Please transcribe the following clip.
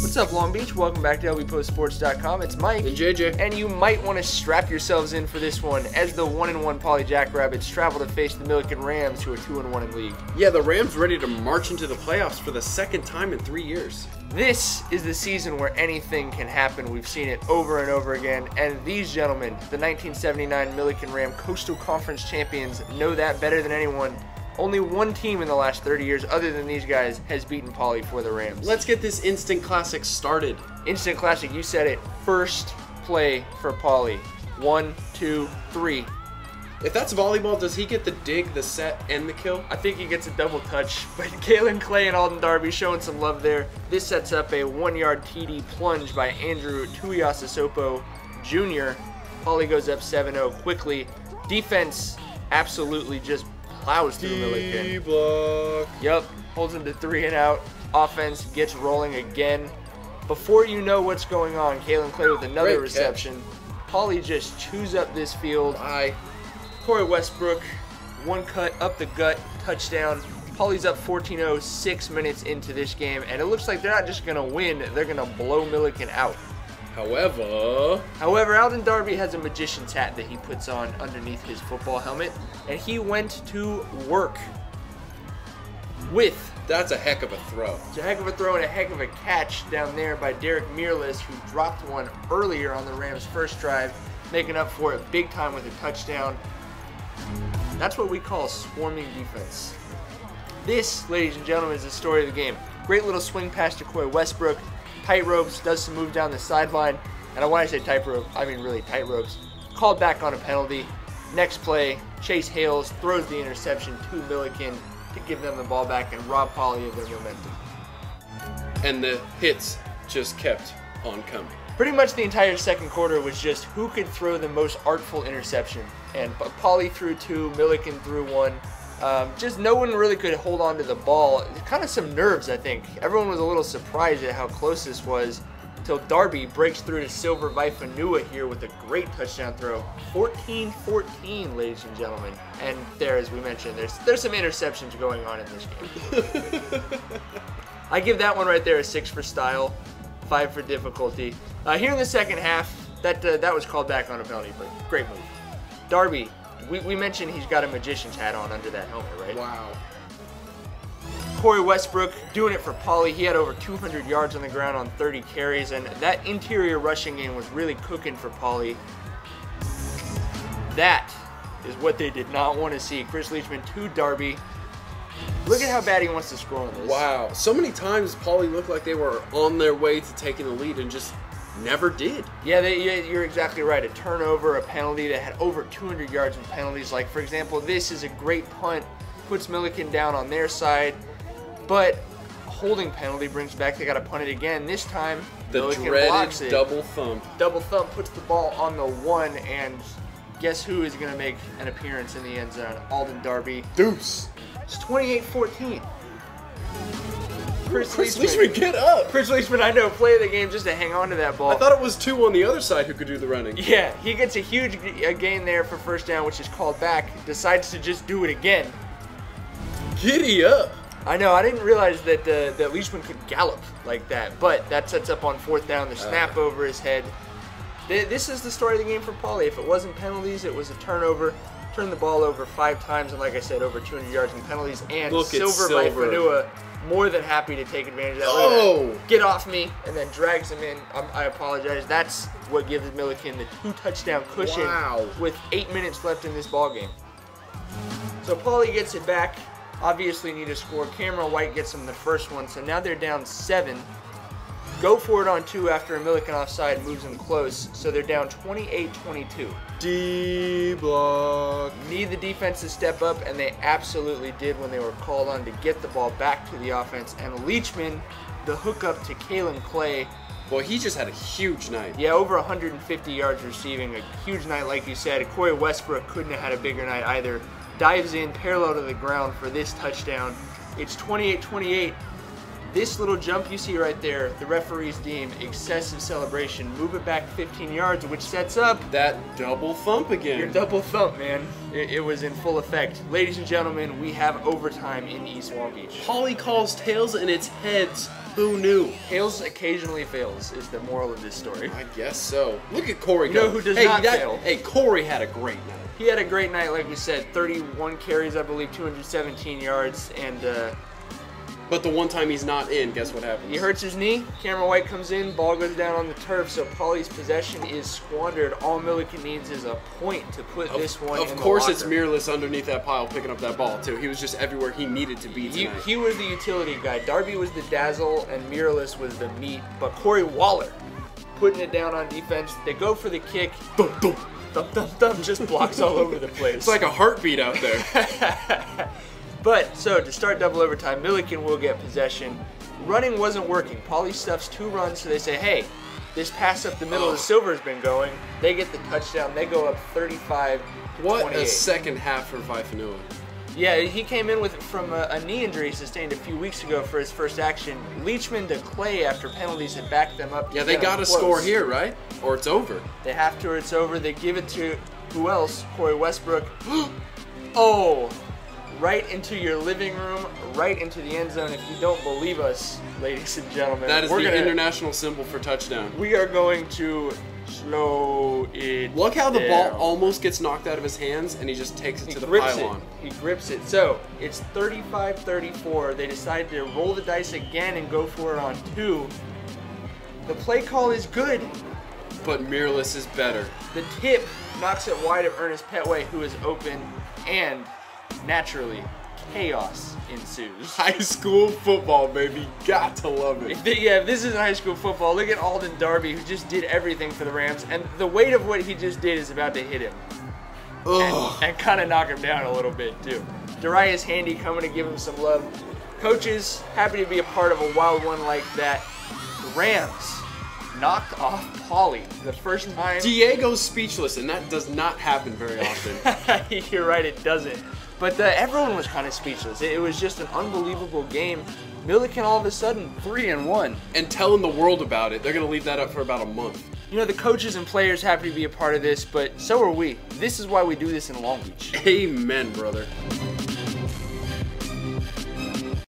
What's up, Long Beach? Welcome back to LBPostSports.com. It's Mike. And JJ. And you might want to strap yourselves in for this one as the 1-1 Poly Jackrabbits travel to face the Millikan Rams, who are 2-1 in league. Yeah, the Rams ready to march into the playoffs for the second time in 3 years. This is the season where anything can happen. We've seen it over and over again. And these gentlemen, the 1979 Millikan Ram Coastal Conference champions, know that better than anyone. Only one team in the last 30 years, other than these guys, has beaten Poly for the Rams. Let's get this instant classic started. Instant classic, you said it. First play for Poly. 1, 2, 3. If that's volleyball, does he get the dig, the set, and the kill? I think he gets a double touch, but Kalen Clay and Alden Darby showing some love there. This sets up a 1-yard TD plunge by Andrew Tuiasosopo Jr. Poly goes up 7-0 quickly. Defense absolutely just plows through Millikan. D-block. Yep, holds him to 3 and out. Offense gets rolling again. Before you know what's going on, Kalen Clay with another Great reception. Poly just chews up this field. Bye. Corey Westbrook, one cut up the gut, touchdown. Poly's up 14-0, 6 minutes into this game, and it looks like they're not just going to win, they're going to blow Millikan out. However, Alden Darby has a magician's hat that he puts on underneath his football helmet, and he went to work with. That's a heck of a throw. It's a heck of a throw and a heck of a catch down there by Derek Mearless, who dropped one earlier on the Rams' first drive, making up for it big time with a touchdown. That's what we call swarming defense. This, ladies and gentlemen, is the story of the game. Great little swing pass to Corey Westbrook. Tight ropes, does some move down the sideline. And when I say tight rope, I mean really tight ropes. Called back on a penalty. Next play, Chase Hales throws the interception to Millikan to give them the ball back and rob Poly of their momentum. And the hits just kept on coming. Pretty much the entire second quarter was just who could throw the most artful interception. And Poly threw 2, Millikan threw 1. Just no one really could hold on to the ball. Kind of some nerves, I think. Everyone was a little surprised at how close this was until Darby breaks through to Silver Vaifanua here with a great touchdown throw. 14-14, ladies and gentlemen. And there, as we mentioned, there's some interceptions going on in this game. I give that one right there a 6 for style, 5 for difficulty. Here in the second half, that was called back on a penalty, but great move. Darby, we mentioned he's got a magician's hat on under that helmet, right? Wow. Corey Westbrook doing it for Poly. He had over 200 yards on the ground on 30 carries, and that interior rushing game was really cooking for Poly. That is what they did not want to see. Chris Leachman to Darby. Look at how bad he wants to score on this. Wow. So many times Poly looked like they were on their way to taking the lead and just never did. Yeah, you're exactly right. A turnover, a penalty that had over 200 yards in penalties. Like, for example, this is a great punt, puts Millikan down on their side, but a holding penalty brings back, they got to punt it again. This time, The Millikan blocks it. double thump. Double thump puts the ball on the 1, and guess who is going to make an appearance in the end zone? Alden Darby. Deuce. It's 28-14. Chris Leachman, get up! Chris Leachman, I know, play of the game just to hang on to that ball. I thought it was 2 on the other side who could do the running. Yeah, he gets a huge gain there for first down, which is called back. Decides to just do it again. Giddy up! I know, I didn't realize that Leachman could gallop like that, but that sets up on 4th down, the snap over his head. This is the story of the game for Poly. If it wasn't penalties, it was a turnover. Turned the ball over 5 times, and like I said, over 200 yards in penalties. And Silver Vaifanua more than happy to take advantage of that. Oh! Get off me, and then drags him in. I apologize. That's what gives Millikan the 2-touchdown cushion with 8 minutes left in this ballgame. So Poly gets it back. Obviously need to score. Cameron White gets them the first one, so now they're down 7. Go for it on 2 after a Millikan offside moves them close, so they're down 28-22. D-block. Need the defense to step up, and they absolutely did when they were called on to get the ball back to the offense. And Leachman, the hookup to Kalen Clay. Boy, he just had a huge night. Yeah, over 150 yards receiving, a huge night like you said. Corey Westbrook couldn't have had a bigger night either. Dives in parallel to the ground for this touchdown. It's 28-28. This little jump you see right there, the referees deem excessive celebration. Move it back 15 yards, which sets up that double thump again. Your double thump, man. It was in full effect. Ladies and gentlemen, we have overtime in East Long Beach. Poly calls tails and it's heads. Who knew? Hales occasionally fails is the moral of this story. I guess so. Look at Corey. You know who does not fail? Hey, Corey had a great night. He had a great night, like we said. 31 carries, I believe, 217 yards, and but the one time he's not in, guess what happens? he hurts his knee. Cameron White comes in, ball goes down on the turf, so Paulie's possession is squandered. All Millikan needs is a point to put this one in the Of course, it's locker. Miraless underneath that pile picking up that ball, too. He was just everywhere he needed to be tonight. He was the utility guy. Darby was the dazzle, and Miraless was the meat. But Corey Waller putting it down on defense. They go for the kick. Dum, dum. Thump, thump, thump, just blocks all over the place. It's like a heartbeat out there. But, so, to start double overtime, Millikan will get possession. Running wasn't working. Paulie stuffs 2 runs, so they say, hey, this pass up the middle of the Silver's been going. They get the touchdown. They go up 35-28. What a second half for Vaifanua. Yeah, he came in from a knee injury sustained a few weeks ago for his first action. Leachman to Clay after penalties had backed them up. Yeah, they got to score here, right? Or it's over. They have to or it's over. They give it to, who else? Corey Westbrook. Oh, right into your living room, right into the end zone. If you don't believe us, ladies and gentlemen. That is the international symbol for touchdown. We are going to slow it Look how the down. ball almost gets knocked out of his hands, and he just takes it to the grips pylon. He grips it. So, it's 35-34. They decide to roll the dice again and go for it on 2. The play call is good. But Miraless is better. The tip knocks it wide of Ernest Petway, who is open, and naturally, chaos ensues. High school football, baby. Got to love it. If this isn't high school football, look at Alden Darby, who just did everything for the Rams, and the weight of what he just did is about to hit him. And kind of knock him down a little bit, too. Darius Handy coming to give him some love. Coaches, happy to be a part of a wild one like that. The Rams knocked off Paulie the first time. Diego's speechless, and that does not happen very often. You're right, it doesn't. But everyone was kind of speechless. It was just an unbelievable game. Millikan all of a sudden 3-1. And telling the world about it. They're going to leave that up for about a month. You know, the coaches and players happy to be a part of this, but so are we. This is why we do this in Long Beach. Amen, brother.